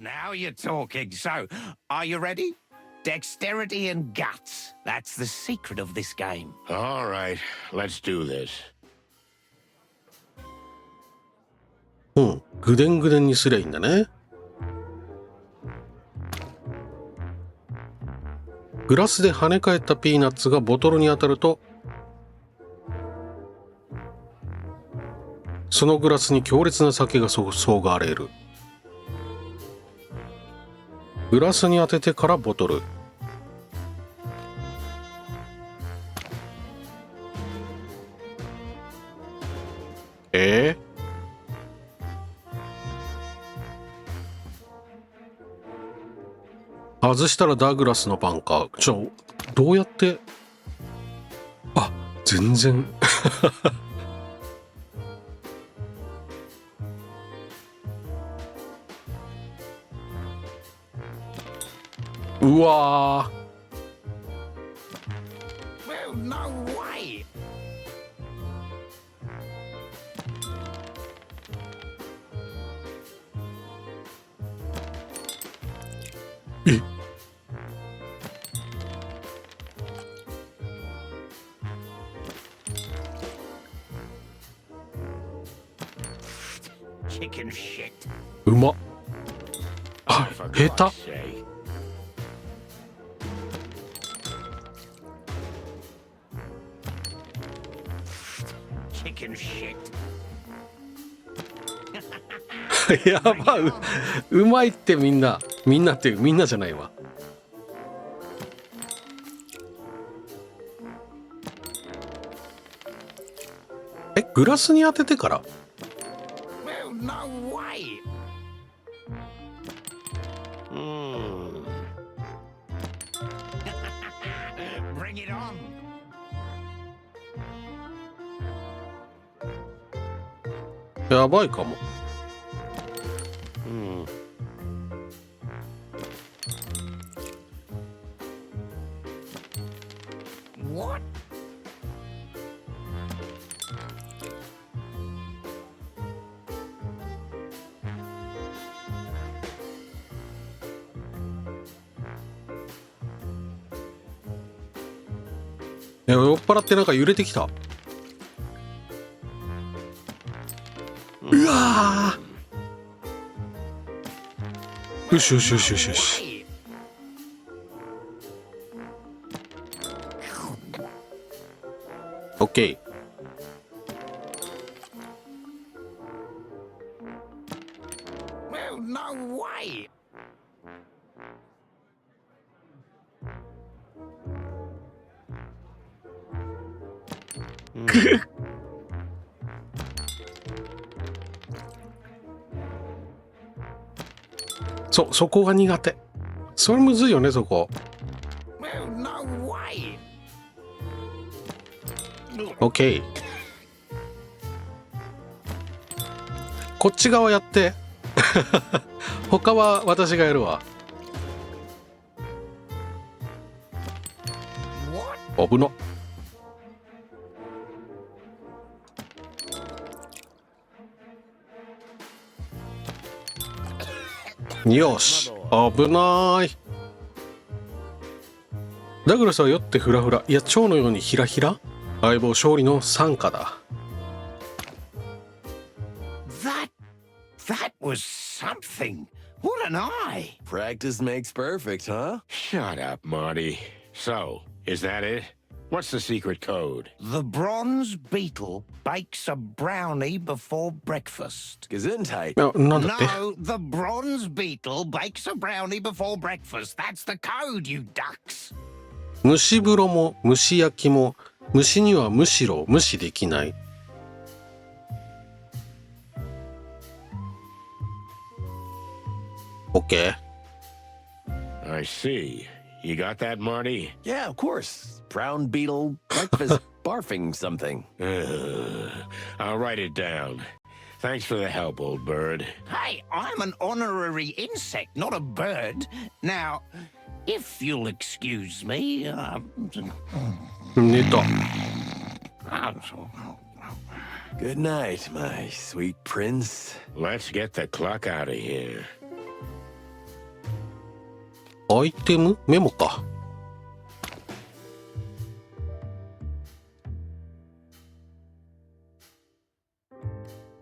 Now you're talking. So, are you ready? Dexterity and guts. That's the secret of this game. All right, let's do this. ぐでんぐでんにすりゃいいんだね。グラスで跳ね返ったピーナッツがボトルに当たると、そのグラスに強烈な酒が注がれる。グラスに当ててからボトル。外したらダグラスの番か。どうやって。あ、全然うわWell, no way. え。Chicken shit. うまっ。あ、下手。Chicken shit. やばう、うまいってみんなっていうみんなじゃないわ。グラスに当ててから。Well, no way. Bring it on. やばいかも。What? 酔っ払ってなんか揺れてきた。うわー。よしよしよしよしよし。オッケー。Well, no way. そこが苦手。それむずいよね、そこ。Well, no way. オッケー。こっち側やって。他は私がやるわ。危な。よし、危ない。ダグラスは酔ってフラフラ、いや蝶のようにヒラヒラ。相棒勝利の賛歌だ。That was something. What an eye. Practice makes perfect, huh? Shut up, Marty. So, is that it? What's the secret code? The bronze beetle bakes a brownie before breakfast. Gesundheit. なんだって。 No, the bronze beetle bakes a brownie before breakfast. That's the code, you ducks. 蒸し風呂も蒸し焼きも虫にはむしろ無視できない。OK。 I see. You got that, Marty? Yeah, of course. Brown beetle breakfast barfing something. I'll write it down. Thanks for the help, old bird. Hey, I'm an honorary insect, not a bird. Now, if you'll excuse me, 寝た。 Good night, my sweet prince. Let's get the clock out of here. アイテムメモか。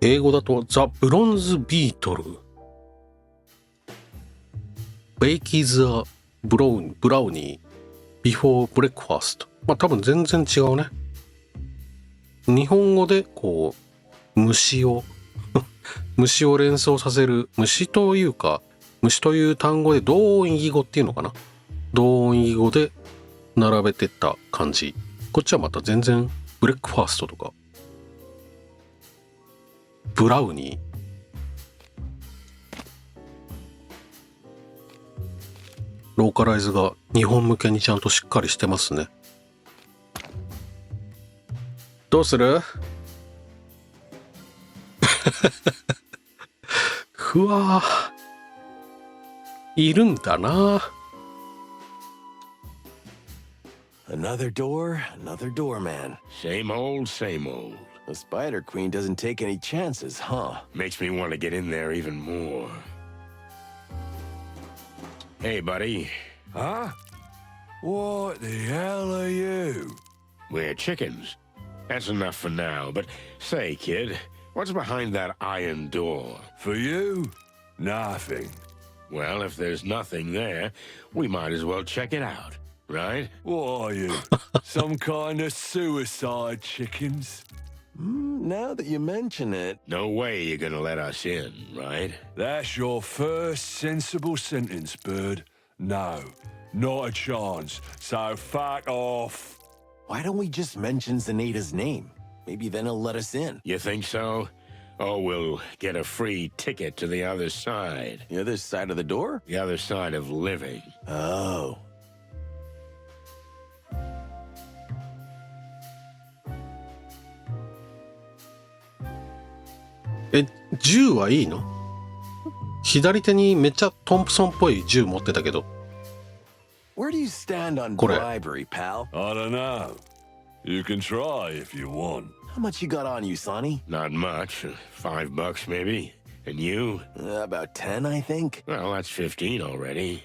英語だとザ・ブロンズ・ビートル。ベイキーズ・ア・ブラウニー、ビフォー・ブレックファースト。まあ多分全然違うね。日本語でこう、虫を連想させる、虫という単語で同音異義語っていうのかな。同音異義語で並べてった感じ。こっちはまた全然ブレックファーストとか、ブラウニー。ローカライズが日本向けにちゃんとしっかりしてますね。どうする？ふわー、いるんだな。Another door, man. Same old, same old. The Spider Queen doesn't take any chances, huh? Makes me want to get in there even more. Hey, buddy. Huh? What the hell are you? We're chickens. That's enough for now. But say, kid, what's behind that iron door? For you? Nothing. Well, if there's nothing there, we might as well check it out, right? What are you? Some kind of suicide chickens? Now that you mention it. No way you're gonna let us in, right? That's your first sensible sentence, bird. No, not a chance. So fuck off. Why don't we just mention Zenaita's name? Maybe then he'll let us in. You think so? Oh, we'll get a free ticket to the other side. The other side of the door? The other side of living. Oh.え、銃はいいの？左手にめっちゃトンプソンっぽい銃持ってたけど。Where do you stand on これ。bribery, pal? I don't know. You can try if you want. How much you got on you, Sonny? Not much. $5 maybe. And you? About 10, I think. Well, that's 15 already.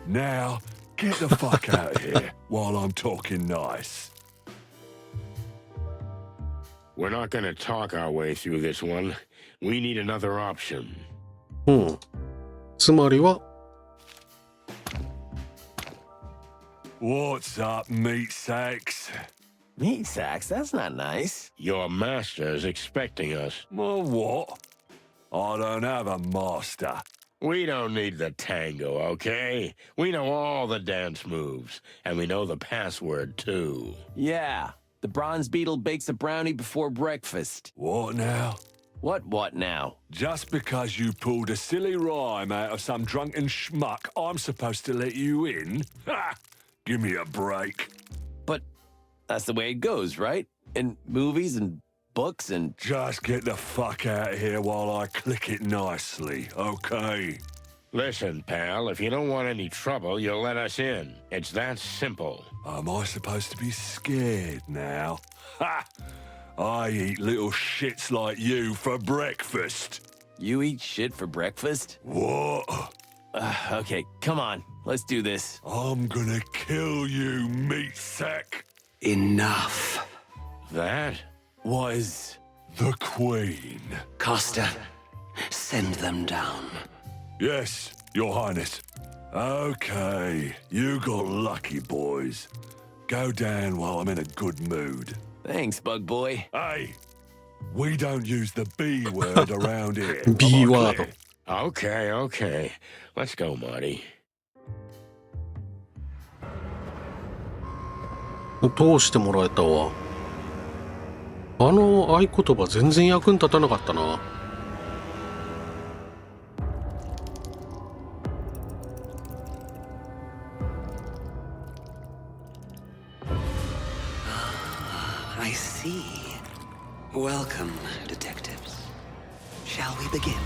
Now, get the fuck out of here while I'm talking nice. We're not gonna talk our way through this one. We need another option. うん。つまりは、What's up, meat sacks? Meat sacks? That's not nice. Your master's expecting us. Well, what? I don't have a master. We don't need the tango, okay? We know all the dance moves, and we know the password, too. Yeah. The bronze beetle bakes a brownie before breakfast. What now? What now? Just because you pulled a silly rhyme out of some drunken schmuck, I'm supposed to let you in? Ha! Give me a break. But that's the way it goes, right? In movies and books and... Just get the fuck out of here while I click it nicely, okay? Listen, pal, if you don't want any trouble, you'll let us in. It's that simple. Am I supposed to be scared now? Ha! I eat little shits like you for breakfast. You eat shit for breakfast? What? Okay, come on. Let's do this. I'm gonna kill you, meat sack. Enough. That? Was... The Queen. Costa, send them down. Yes, Your Highness. Okay, you got lucky, boys. Go down while I'm in a good mood. Thanks, bug boy. Hey, we don't use the B word around here. B Am I word. clear? Okay, okay. Let's go, Marty. 通してもらえたわ。あの合言葉全然役に立たなかったな。I see. Welcome, detectives. Shall we begin?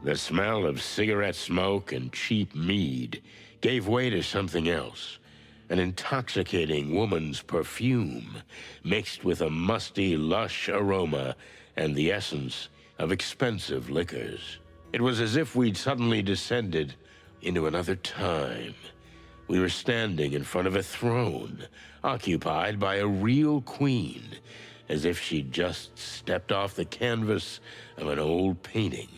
The smell of cigarette smoke and cheap mead gave way to something else. An intoxicating woman's perfume mixed with a musty, lush aroma and the essence of expensive liquors. It was as if we'd suddenly descended into another time. We were standing in front of a throne, occupied by a real queen, as if she'd just stepped off the canvas of an old painting.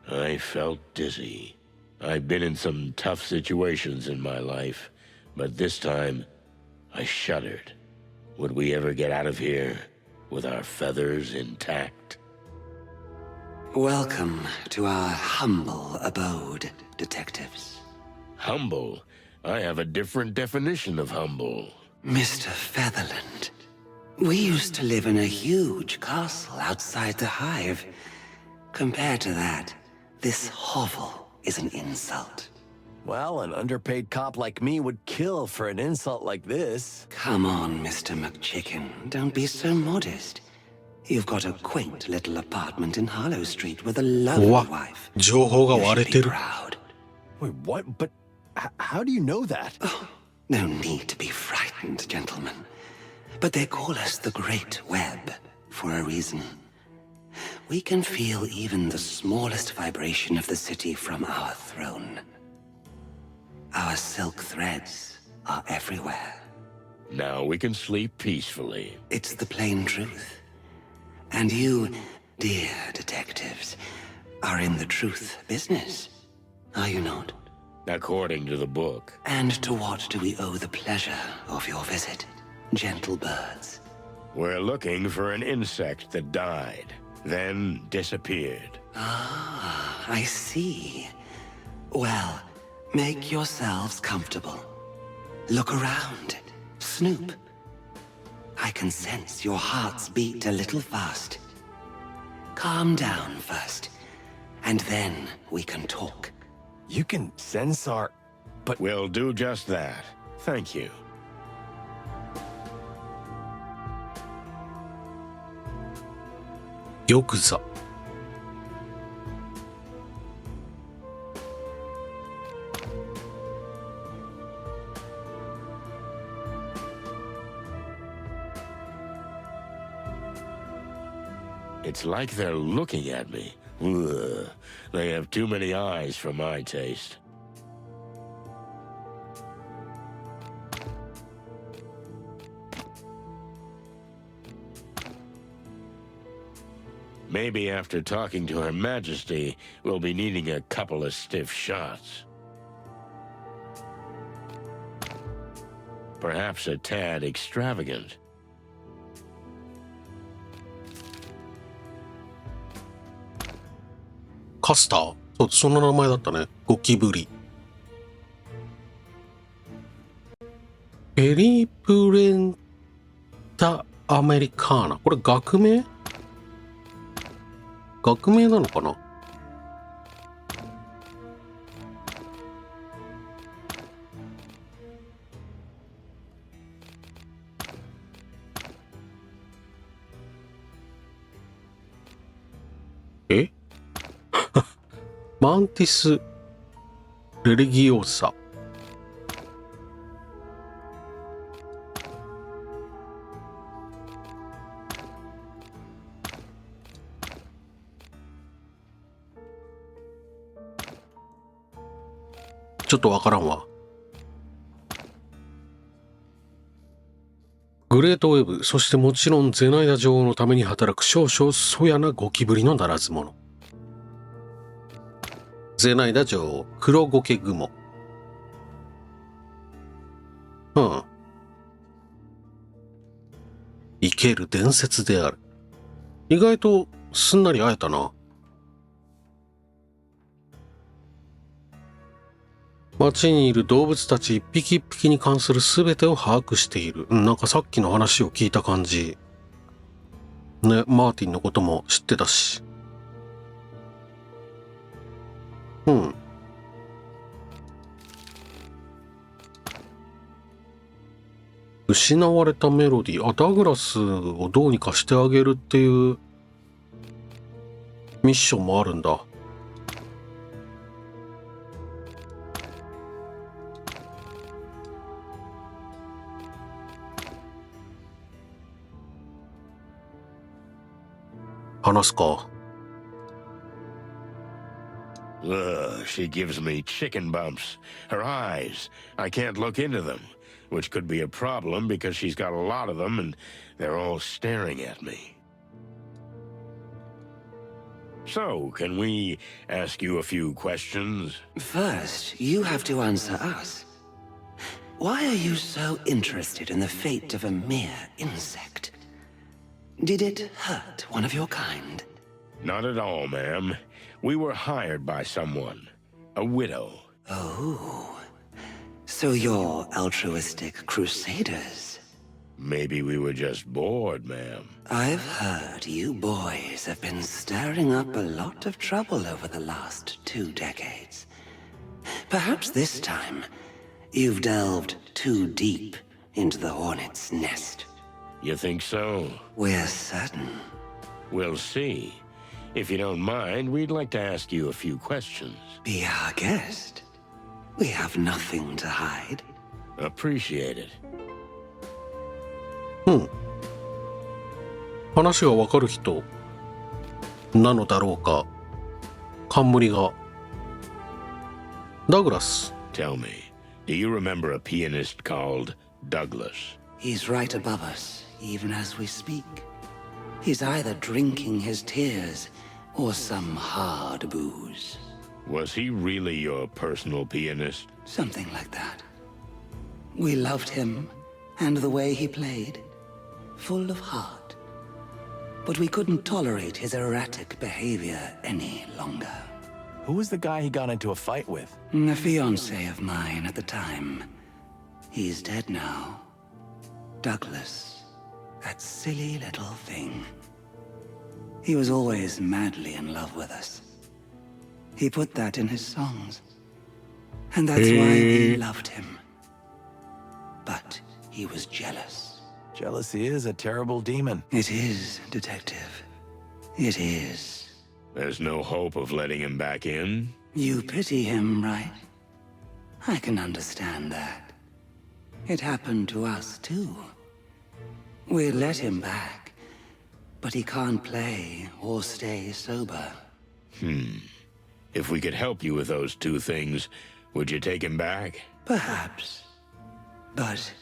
I felt dizzy. I've been in some tough situations in my life, but this time, I shuddered. Would we ever get out of here with our feathers intact? Welcome to our humble abode, detectives. Humble? I have a different definition of humble. Mr. Featherland, we used to live in a huge castle outside the Hive. Compared to that, this hovel is an insult. Well, an underpaid cop like me would kill for an insult like this. Come on, Mr. McChicken. Don't be so modest. You've got a quaint little apartment in Harlow Street with a lovely wife. 情報が割れてる。 You should be proud. Wait, what? But how do you know that? Oh, no need to be frightened, gentlemen. But they call us the Great Web for a reason. We can feel even the smallest vibration of the city from our throne. Our silk threads are everywhere. Now we can sleep peacefully. It's the plain truth. And you, dear detectives, are in the truth business, are you not? According to the book. And to what do we owe the pleasure of your visit, gentle birds? We're looking for an insect that died, then disappeared. Ah, I see. Well, make yourselves comfortable. Look around. Snoop. I can sense your hearts beat a little fast. Calm down first, and then we can talk. You can sense our... But We'll do just that. Thank you. Yokuza. It's like they're looking at me. Ugh. They have too many eyes for my taste. Maybe after talking to Her Majesty, we'll be needing a couple of stiff shots. Perhaps a tad extravagant. カスター？そう、そんな名前だったね。ゴキブリ。ペリプレンタ・アメリカーナ。これ学名？学名なのかな？えマンティス・レリギオーサ。ちょっとわからんわ。グレートウェブ、そしてもちろんゼナイダ女王のために働く少々そやなゴキブリのならず者。ゼナイダ女王、黒ゴケグモ。生ける伝説である。意外とすんなり会えたな。街にいる動物たち一匹一匹に関する全てを把握している。なんかさっきの話を聞いた感じ。ね、マーティンのことも知ってたし。失われたメロディー。ダグラスをどうにかしてあげるっていうミッションもあるんだ。話すか。Ugh, she gives me chicken bumps. Her eyes, I can't look into them, which could be a problem because she's got a lot of them and they're all staring at me. So, can we ask you a few questions? First, you have to answer us. Why are you so interested in the fate of a mere insect? Did it hurt one of your kind? Not at all, ma'am. We were hired by someone. A widow. Oh. So you're altruistic crusaders? Maybe we were just bored, ma'am. I've heard you boys have been stirring up a lot of trouble over the last 2 decades. Perhaps this time, you've delved too deep into the hornet's nest. You think so? We're certain. We'll see. If you don't mind, we'd like to ask you a few questions. Be our guest. We have nothing to hide. Appreciate it. 話がわかる人なのだろうか。冠が。ダグラス。Tell me, do you remember a pianist called Douglas? He's right above us, even as we speak. He's either drinking his tears or some hard booze. Was he really your personal pianist? Something like that. We loved him and the way he played, full of heart. But we couldn't tolerate his erratic behavior any longer. Who was the guy he got into a fight with? A fiancé of mine at the time. He's dead now. Douglas. That silly little thing. He was always madly in love with us. He put that in his songs. And that's why we loved him. But he was jealous. Jealousy is a terrible demon. It is, Detective. It is. There's no hope of letting him back in? You pity him, right? I can understand that. It happened to us, too. We let him back, but he can't play or stay sober. If we could help you with those 2 things, would you take him back? Perhaps. But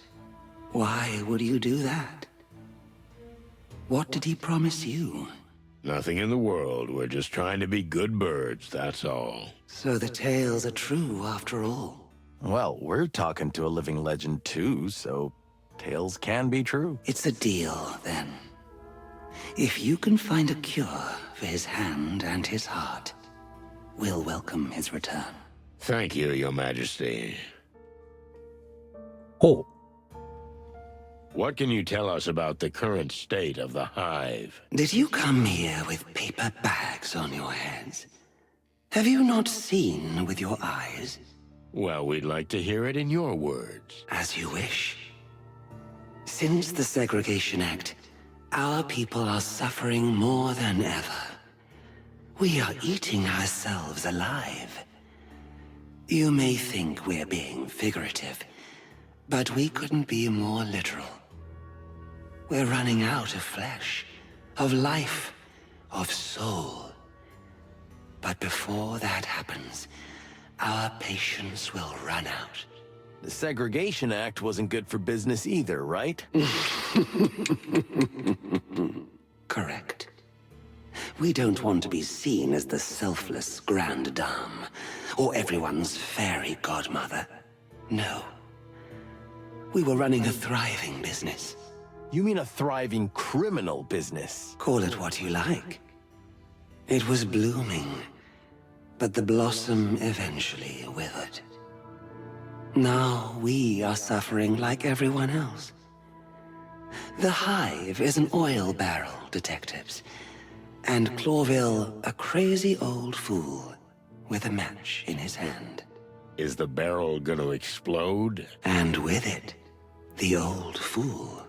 why would you do that? What did he promise you? Nothing in the world. We're just trying to be good birds, that's all. So the tales are true after all. Well, we're talking to a living legend too, so tales can be true. It's a deal, then. If you can find a cure for his hand and his heart, we'll welcome his return. Thank you, Your Majesty. ほう。What can you tell us about the current state of the hive? Did you come here with paper bags on your heads? Have you not seen with your eyes? Well, we'd like to hear it in your words. As you wish. Since the Segregation Act, our people are suffering more than ever. We are eating ourselves alive. You may think we're being figurative, but we couldn't be more literal. We're running out of flesh, of life, of soul. But before that happens, our patience will run out. The Segregation Act wasn't good for business either, right? Correct. We don't want to be seen as the selfless grande dame, or everyone's fairy godmother. No. We were running a thriving business. You mean a thriving criminal business? Call it what you like. It was blooming, but the blossom eventually withered. Now we are suffering like everyone else. The hive is an oil barrel, detectives, and Clawville a crazy old fool with a match in his hand. Is the barrel gonna explode? And with it, the old fool.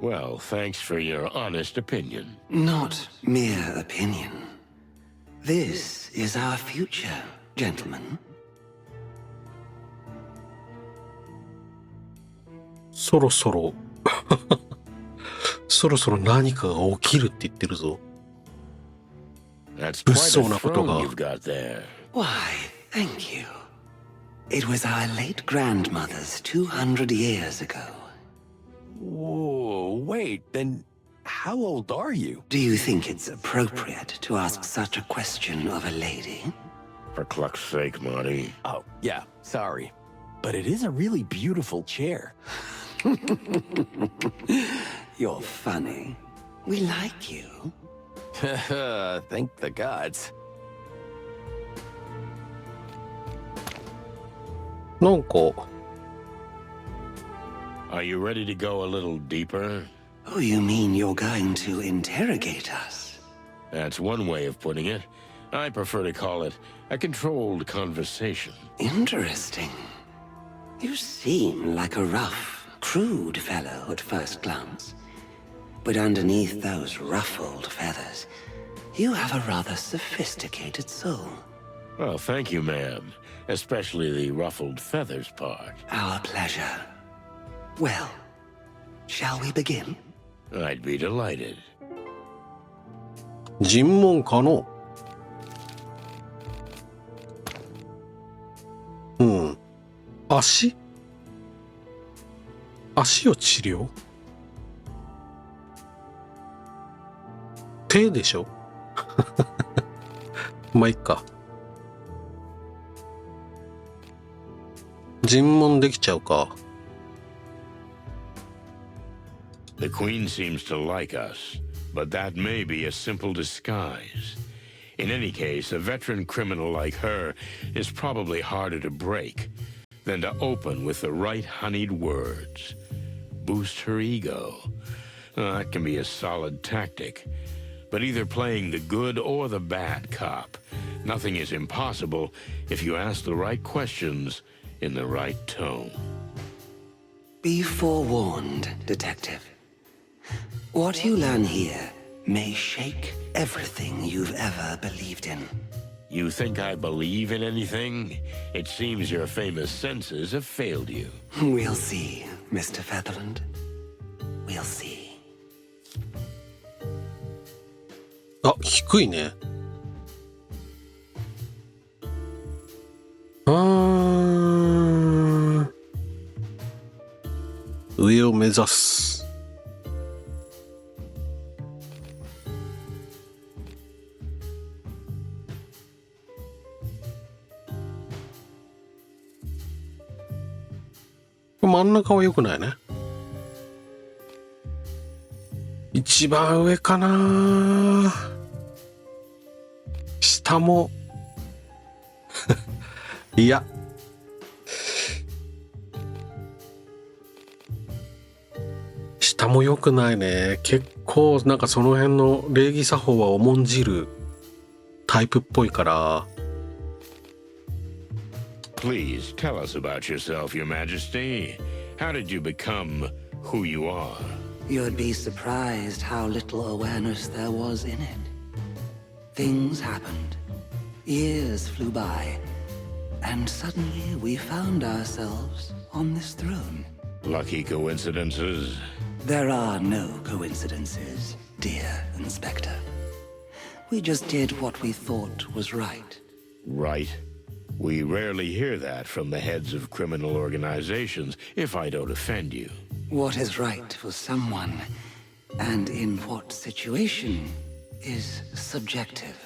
Well, thanks for your honest opinion. Not mere opinion. This is our future, gentlemen. そろそろそろそろ何かが起きるって言ってるぞ。That's 物 quite 騒 a なこと throne が you've got there. Why, thank you. It was our late grandmother's 200 years ago. Whoa, wait, then how old are you? Do you think it's appropriate to ask such a question of a lady? For cluck's sake, Marty. Oh, yeah, sorry. But it is a really beautiful chair. You're funny. We like you. Thank the gods. なんか Are you ready to go a little deeper? Oh, you mean you're going to interrogate us? That's one way of putting it. I prefer to call it a controlled conversation. Interesting. You seem like a rough, crude fellow at first glance. But underneath those ruffled feathers, you have a rather sophisticated soul. Well, thank you, ma'am. Especially the ruffled feathers part. Our pleasure. Well, shall we begin? I'd be delighted. 尋問可能。足を治療？手でしょまあいっか。尋問できちゃうか。The Queen seems to like us, but that may be a simple disguise. In any case, a veteran criminal like her is probably harder to break than to open with the right honeyed words. Boost her ego. That can be a solid tactic. But either playing the good or the bad cop, nothing is impossible if you ask the right questions in the right tone. Be forewarned, Detective. What you learn here may shake everything you've ever believed in. You think I believe in anything? It seems your famous senses have failed you. We'll see, Mr. Featherland. We'll see. あ、低いね。上を目指す。真ん中は良くないね。一番上かな。下もいや下も良くないね。結構なんかその辺の礼儀作法は重んじるタイプっぽいから。Please tell us about yourself, Your Majesty. How did you become who you are? You'd be surprised how little awareness there was in it. Things happened. Years flew by. And suddenly we found ourselves on this throne. Lucky coincidences. There are no coincidences, dear Inspector. We just did what we thought was right. Right. We rarely hear that from the heads of criminal organizations, if I don't offend you. What is right for someone, and in what situation, is subjective.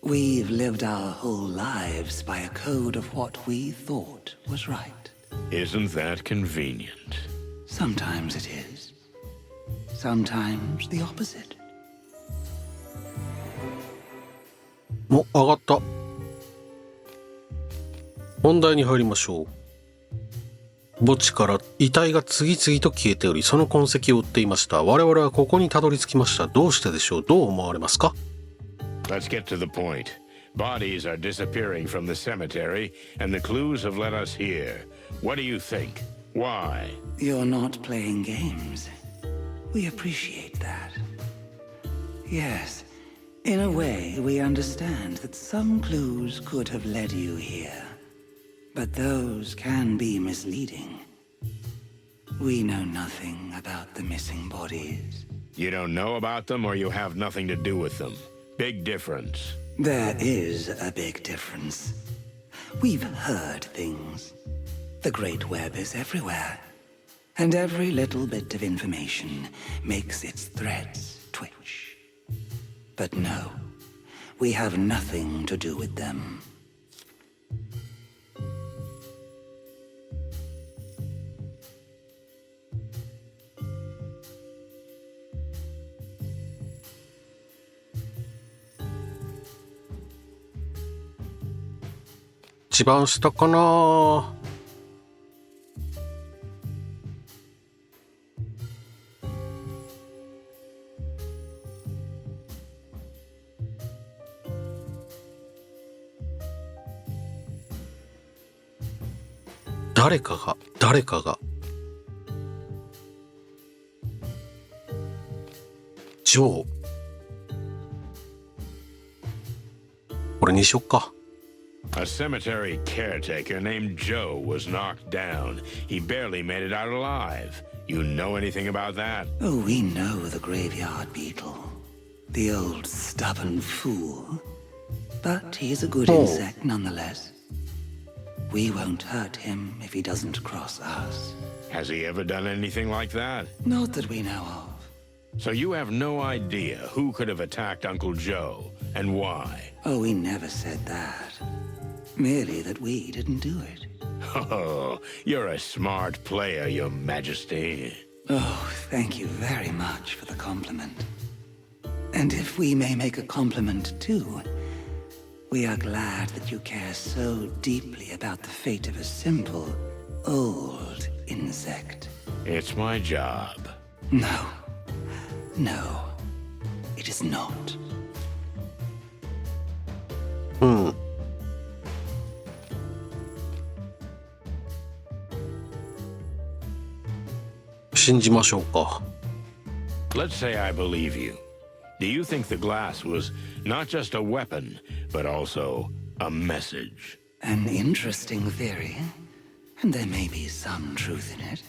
We've lived our whole lives by a code of what we thought was right. Isn't that convenient? Sometimes it is. Sometimes the opposite. お、上がった。本題に入りましょう。墓地から遺体が次々と消えており、その痕跡を追っていました。我々はここにたどり着きました。どうしてでしょう？どう思われますか？ Let's get to the point. Bodies are disappearing from the cemetery, and the clues have led us here. What do you think? Why? You're not playing games. We appreciate that. Yes, in a way, we understand that some clues could have led you here. But those can be misleading. We know nothing about the missing bodies. You don't know about them, or you have nothing to do with them. Big difference. There is a big difference. We've heard things. The Great Web is everywhere. And every little bit of information makes its threads twitch. But no, we have nothing to do with them. Ichiban下かな。誰かがジョー、これにしよっか。A cemetery caretaker named Joe was knocked down. He barely made it out alive. You know anything about that? Oh, we know the graveyard beetle. The old stubborn fool. But he's a good insect nonetheless. We won't hurt him if he doesn't cross us. Has he ever done anything like that? Not that we know of. So you have no idea who could have attacked Uncle Joe and why? Oh, we never said that. Merely that we didn't do it. Oh, you're a smart player, Your Majesty. Oh, thank you very much for the compliment. And if we may make a compliment too, we are glad that you care so deeply about the fate of a simple, old insect. It's my job. No. No. It is not. 信じましょうか。 Let's say I believe you. Do you think the glass was not just a weapon, but also a message? An interesting theory, and there may be some truth in it.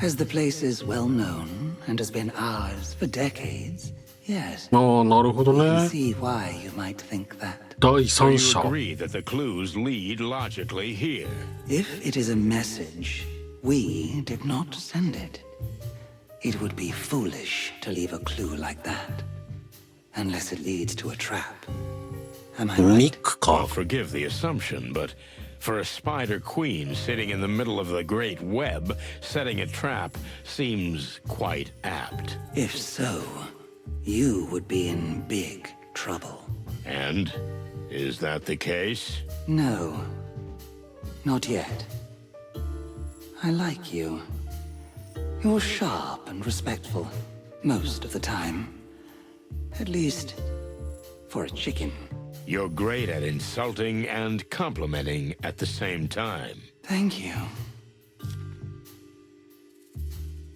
As the place is well known and has been ours for decades, yes. ああ、なるほど I ね。 see why you might think that. 第 So 三 you 者。 agree that the clues lead logically here. If it is a message, we did not send it. It would be foolish to leave a clue like that. Unless it leads to a trap. Am I ミ right? ック Well, か。 forgive the assumption, but for a spider queen sitting in the middle of the great web, setting a trap seems quite apt. If so, you would be in big trouble. And is that the case? No. Not yet. I like you. You're sharp and respectful, most of the time. At least, for a chicken. You're great at insulting and complimenting at the same time. Thank you.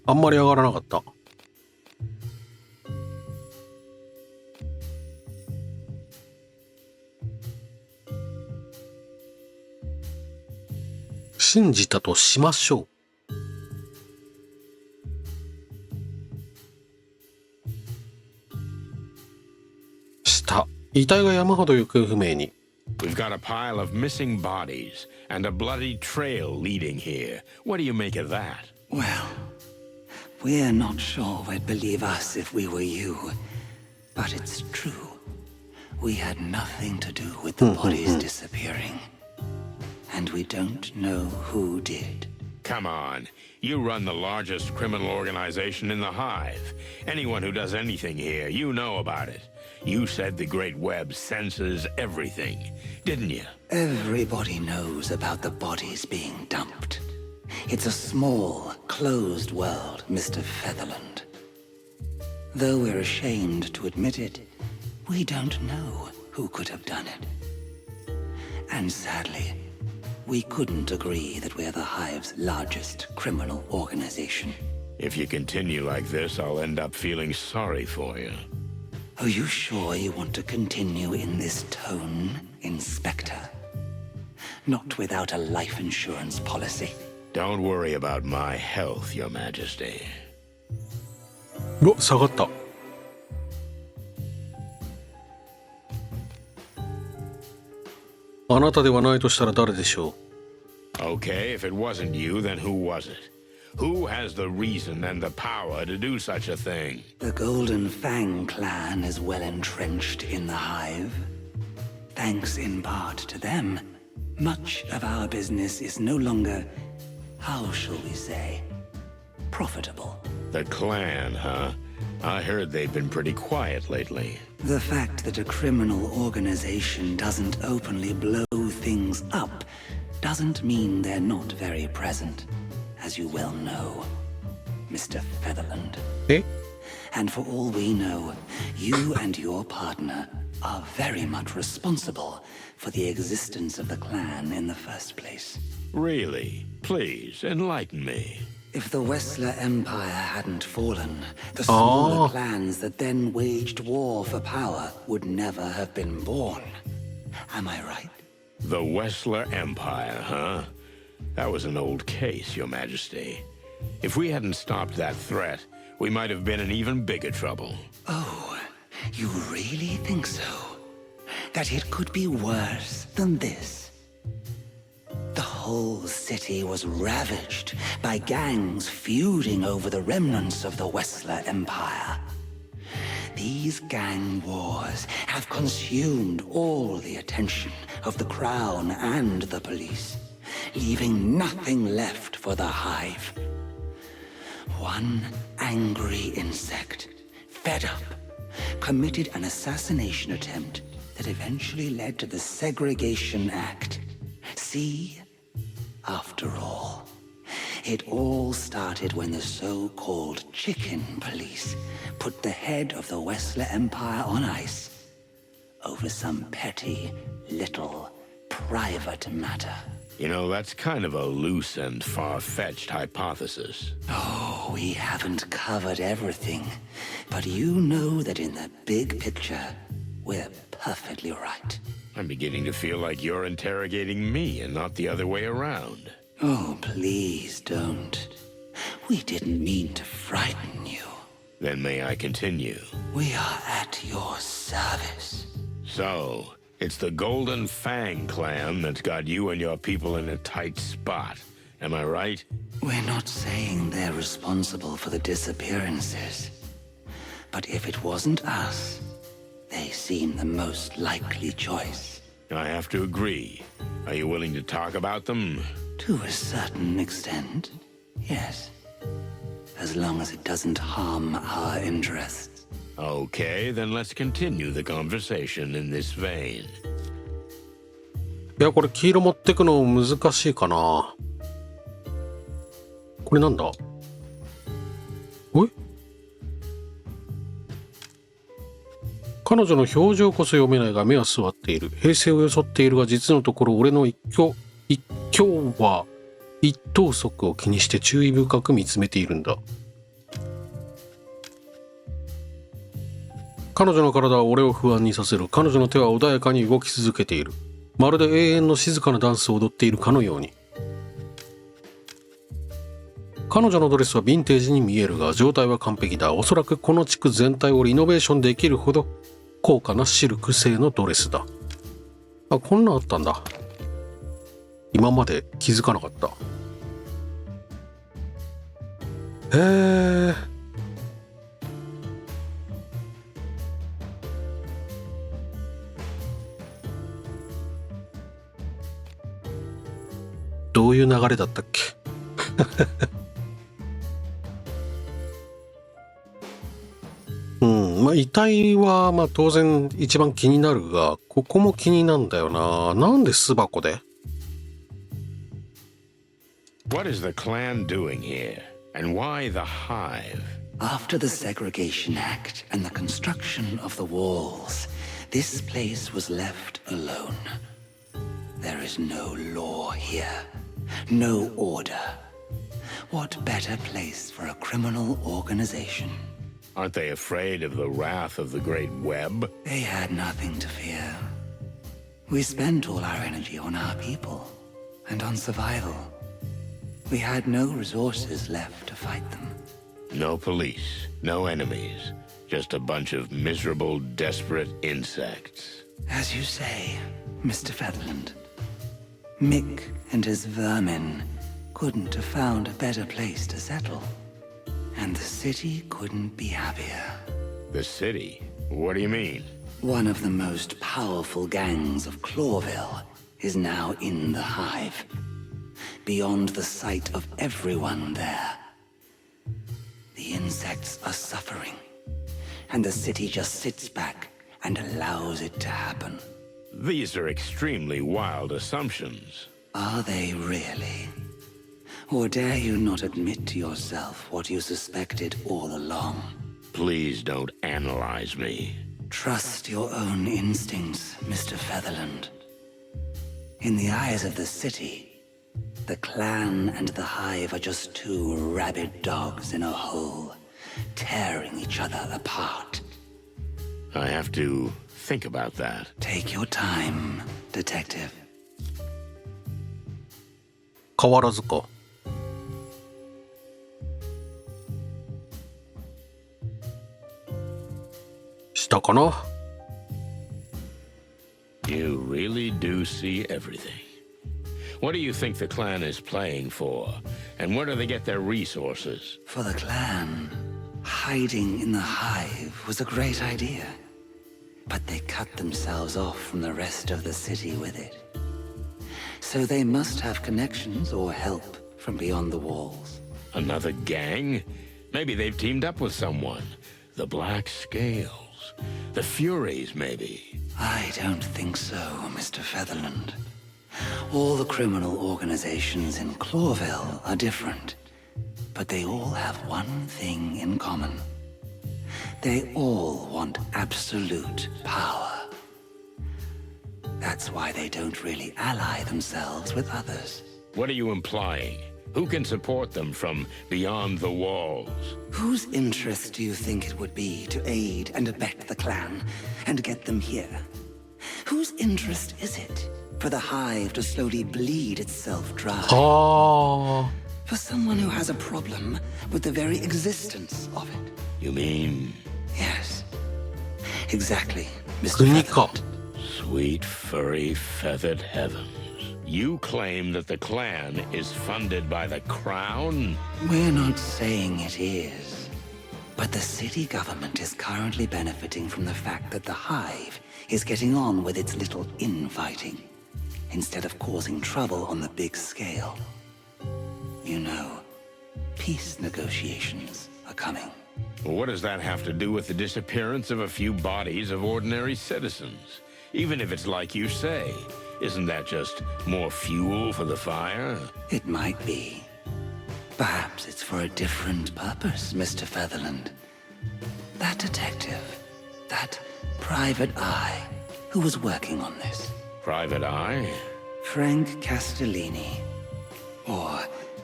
あんまり上がらなかった。信じたとしましょう。下。遺体が山ほど行方不明に。 We've got a pile of missing bodies and a bloody trail leading here. What do you make of that? Well, we're not sure we'd believe us if we were you. But it's true. We had nothing to do with the bodies disappearing. And we don't know who did. Come on. You run the largest criminal organization in the Hive. Anyone who does anything here, you know about it. You said the Great Web senses everything, didn't you? Everybody knows about the bodies being dumped. It's a small, closed world, Mr. Featherland. Though we're ashamed to admit it, we don't know who could have done it. And sadly, we couldn't agree that we're the Hive's largest criminal organization. If you continue like this, I'll end up feeling sorry for you. Are you sure you want to continue in this tone, Inspector? Not without a life insurance policy. Don't worry about my health, Your Majesty. うわ、下がった。あなたではないとしたら誰でしょう？ Okay, if it wasn't you, then who was it? Who has the reason and the power to do such a thing? The Golden Fang clan is well entrenched in the Hive. Thanks in part to them, much of our business is no longer, how shall we say, profitable. The clan, huh? I heard they've been pretty quiet lately. The fact that a criminal organization doesn't openly blow things up doesn't mean they're not very present, as you well know, Mr. Featherland. え And for all we know, you and your partner are very much responsible for the existence of the clan in the first place. Really? Please, enlighten me. If the Wessler Empire hadn't fallen, the smaller Oh. clans that then waged war for power would never have been born. Am I right? The Wessler Empire, huh? That was an old case, Your Majesty. If we hadn't stopped that threat, we might have been in even bigger trouble. Oh, you really think so? That it could be worse than this? The whole city was ravaged by gangs feuding over the remnants of the Wessler Empire. These gang wars have consumed all the attention of the Crown and the police, leaving nothing left for the Hive. One angry insect, fed up, committed an assassination attempt that eventually led to the Segregation Act. See? After all, it all started when the so-called chicken police put the head of the Wessler Empire on ice over some petty, little, private matter. You know, that's kind of a loose and far-fetched hypothesis. Oh, we haven't covered everything, but you know that in the big picture, we're perfectly right. I'm beginning to feel like you're interrogating me and not the other way around. Oh, please don't. We didn't mean to frighten you. Then may I continue? We are at your service. So, it's the Golden Fang clan that's got you and your people in a tight spot. Am I right? We're not saying they're responsible for the disappearances. But if it wasn't us, they seem the most likely choice. I have to agree. Are you willing to talk about them? To a certain extent, yes. As long as it doesn't harm our interests. Okay, then let's continue the conversation in this vein. いや、これ黄色持ってくの難しいかな。これなんだ？おい？彼女の表情こそ読めないが目は座っている。平静を装っているが実のところ俺の一挙は一投足を気にして注意深く見つめているんだ。彼女の体は俺を不安にさせる。彼女の手は穏やかに動き続けている。まるで永遠の静かなダンスを踊っているかのように。彼女のドレスはヴィンテージに見えるが状態は完璧だ。おそらくこの地区全体をリノベーションできるほど高価なシルク製のドレスだ。あ、こんなんあったんだ。今まで気づかなかった。へえ。どういう流れだったっけ？まあ、遺体はまあ当然一番気になるが、ここも気になんだよな。なんで巣箱で？ What is the clan doing here? And why the Hive? After the Segregation Act and the construction of the walls, this place was left alone. There is no law here, no order. What better place for a criminal organization? Aren't they afraid of the wrath of the Great Web? They had nothing to fear. We spent all our energy on our people and on survival. We had no resources left to fight them. No police, no enemies, just a bunch of miserable, desperate insects. As you say, Mr. Featherland. Mick and his vermin couldn't have found a better place to settle. And the city couldn't be happier. The city? What do you mean? One of the most powerful gangs of Clawville is now in the Hive, beyond the sight of everyone there. The insects are suffering, and the city just sits back and allows it to happen. These are extremely wild assumptions. Are they really? Or dare you not admit to yourself what you suspected all along? Please don't analyze me. Trust your own instincts, Mr. Featherland. In the eyes of the city, the clan and the Hive are just two rabid dogs in a hole, tearing each other apart. I have to think about that. Take your time, Detective. 変わらずか。したかな。You really do see everything. What do you think the clan is playing for? And where do they get their resources? For the clan, hiding in the Hive was a great idea. But they cut themselves off from the rest of the city with it. So they must have connections or help from beyond the walls. Another gang? Maybe they've teamed up with someone. The Black Scales. The Furies, maybe. I don't think so, Mr. Featherland. All the criminal organizations in Clawville are different, but they all have one thing in common. They all want absolute power. That's why they don't really ally themselves with others. What are you implying? Who can support them from beyond the walls? Whose interest do you think it would be to aid and abet the clan and get them here? Whose interest is it for the Hive to slowly bleed itself dry? あ For someone who has a problem with the very existence of it? You mean Yes. Exactly, あ、 Mr. 国か。 Featherland. sweet, furry, feathered heavens? You claim that the clan is funded by the crown? We're not saying it is. But the city government is currently benefiting from the fact that the Hive is getting on with its little infighting, instead of causing trouble on the big scale. You know, peace negotiations are coming. What does that have to do with the disappearance of a few bodies of ordinary citizens? Even if it's like you say, isn't that just more fuel for the fire? It might be. Perhaps it's for a different purpose, Mr. Featherland. That detective, that private eye, who was working on this. Private Eye? Frank Castellini. Or,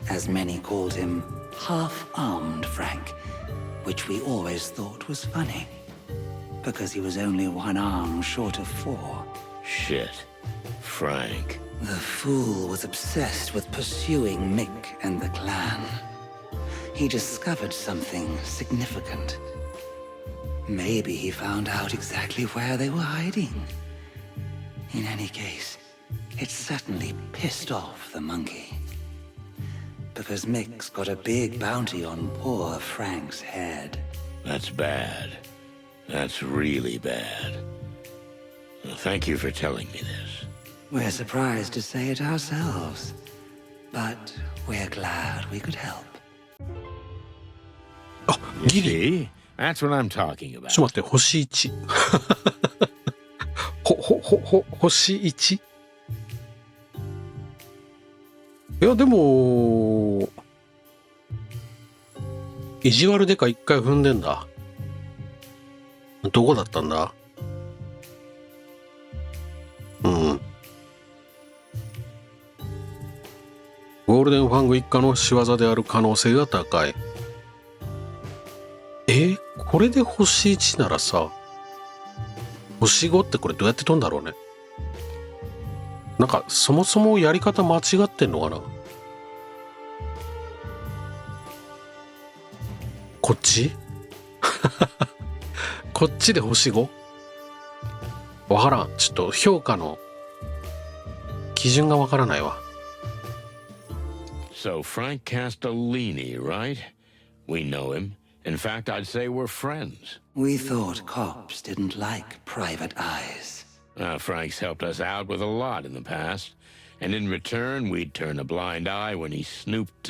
as many called him, half-armed Frank, which we always thought was funny, because he was only one arm short of four. Shit. Frank. The fool was obsessed with pursuing Mick and the clan. He discovered something significant. Maybe he found out exactly where they were hiding. In any case, it certainly pissed off the monkey. Because Mick's got a big bounty on poor Frank's head. That's bad. That's really bad. Well, thank you for telling me this. We're surprised to say it ourselves. But we're glad we could help. あ、 You ギリ。 see? That's what I'm talking ちょ about. っと待って、星1。星 1？ いや、でも、意地悪でか一回踏んでんだ。どこだったんだ？うん。ゴールデンファング一家の仕業である可能性が高い。これで星1ならさ、星5ってこれどうやって飛んだろうね。なんかそもそもやり方間違ってんのかな。こっちこっちで星 5？ わからん。ちょっと評価の基基準がわからないわ。 So Frank Castellini, right? We know him. In fact, I'd say we're friends. We thought cops didn't like private eyes. Frank's helped us out with a lot in the past. And in return, we'd turn a blind eye when he snooped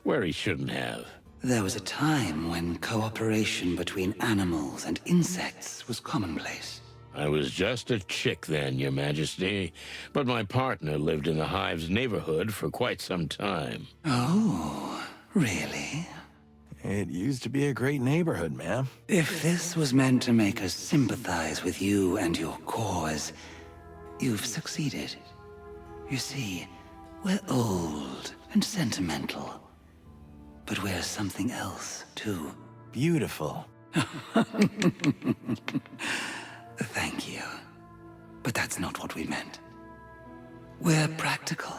where he shouldn't have. There was a time when cooperation between animals and insects was commonplace. I was just a chick then, Your Majesty. But my partner lived in the Hive's neighborhood for quite some time. Oh, really? It used to be a great neighborhood, man. If this was meant to make us sympathize with you and your cause, you've succeeded. You see, we're old and sentimental. But we're something else, too. Beautiful. Thank you. But that's not what we meant. We're practical.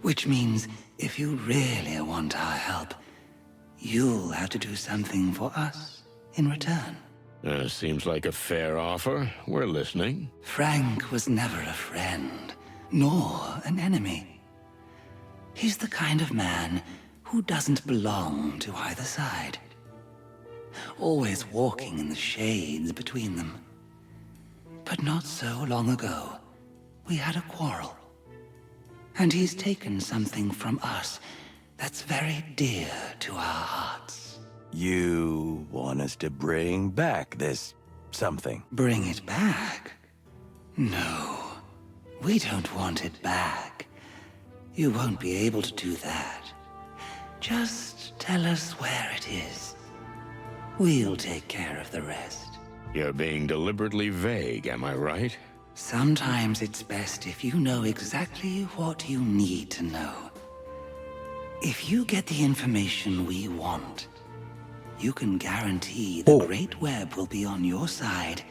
Which means if you really want our help, you'll have to do something for us in return. Seems like a fair offer. We're listening. Frank was never a friend, nor an enemy. He's the kind of man who doesn't belong to either side. Always walking in the shades between them. But not so long ago, we had a quarrel. And he's taken something from us that's very dear to our hearts. You want us to bring back this something? Bring it back? No, we don't want it back. You won't be able to do that. Just tell us where it is. We'll take care of the rest. You're being deliberately vague, am I right? Sometimes it's best if you know exactly what you need to know. If you get the information we want, you can guarantee the Great Web will be on your side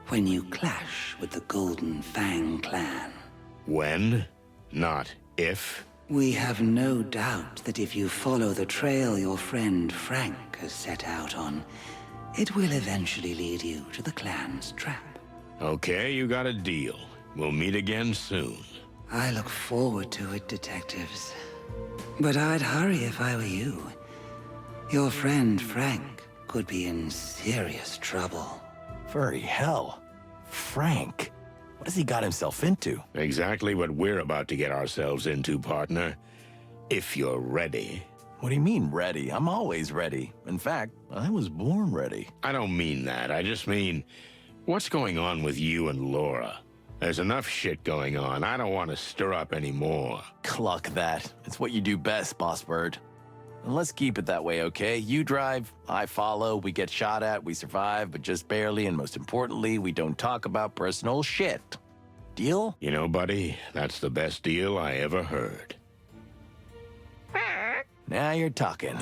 when you clash with the Golden Fang clan. When? Not if? We have no doubt that if you follow the trail your friend Frank has set out on, it will eventually lead you to the clan's trap. Okay, you got a deal. We'll meet again soon. I look forward to it, detectives. But I'd hurry if I were you. Your friend Frank could be in serious trouble. Furry hell. Frank. What has he got himself into? Exactly what we're about to get ourselves into, partner. If you're ready. What do you mean, ready? I'm always ready. In fact, I was born ready. I don't mean that. I just mean, what's going on with you and Laura? There's enough shit going on. I don't want to stir up any more. Cluck that. It's what you do best, Boss Bird. And let's keep it that way, okay? You drive, I follow, we get shot at, we survive, but just barely, and most importantly, we don't talk about personal shit. Deal? You know, buddy, that's the best deal I ever heard. Now you're talking.